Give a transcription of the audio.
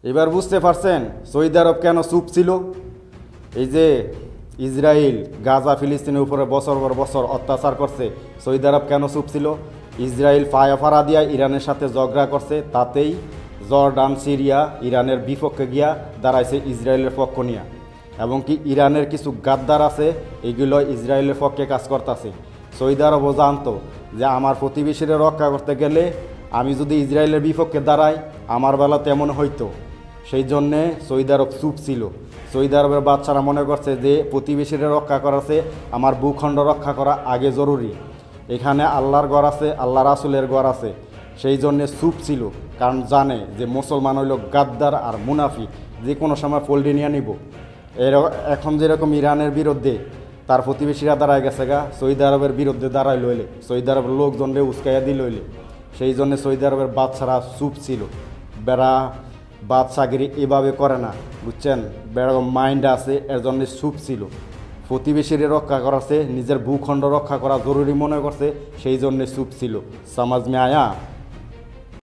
এবার বুঝতে পারছেন সৌদি আরব কেন চুপ ছিল? এই যে ইসরায়েল গাজা ফিলিস্তিনের উপরে বছর পর বছর অত্যাচার করছে, সৌদি আরব কেন চুপ ছিল? ইসরায়েল ফায়াফারা দিয়া ইরানের সাথে ঝগড়া করছে, তাতেই জর্ডান সিরিয়া ইরানের বিপক্ষে গিয়া দাঁড়াইছে ইসরায়েলের পক্ষ নিয়ে। এবং কি ইরানের কিছু গাদ্দার আছে, এগুলো ইসরায়েলের পক্ষে কাজ করতেছে। সৌদি আরবও জানতো যে আমার প্রতিবেশীরা রক্ষা করতে গেলে আমি যদি ইসরায়েলের বিপক্ষে দাঁড়াই আমার বেলা তেমন হইতো। সেই জন্যে সৌদি আরব চুপ ছিল। সৌদি আরবের বাচ্চারা মনে করছে যে প্রতিবেশীরা রক্ষা করাছে, আমার ভূখণ্ড রক্ষা করা আগে জরুরি। এখানে আল্লাহর ঘর আছে, আল্লাহ রাসুলের ঘর আছে, সেই জন্যে চুপ ছিল। কারণ জানে যে মুসলমান হইল গাদ্দার আর মুনাফিক, যে কোনো সময় পল্টি নিয়ে নিব। এখন যেরকম ইরানের বিরুদ্ধে তার প্রতিবেশীরা দাঁড়ায় গেছে গা, সৌদি আরবের বিরুদ্ধে দাঁড়াই লইলে, সৌদি আরবের লোকজনরে উস্কাইয়া দিল লইলে, সেই জন্য সৌদি আরবের বাদশারা চুপ ছিল। বেড়া বাদশাগিরি এভাবে করে না, বুঝছেন? বেড়া মাইন্ড আছে, এর জন্য চুপ ছিল। প্রতিবেশীরে রক্ষা করাছে, নিজের ভূখণ্ড রক্ষা করা জরুরি মনে করছে, সেই জন্যে চুপ ছিল। সমাজ মে আয়া।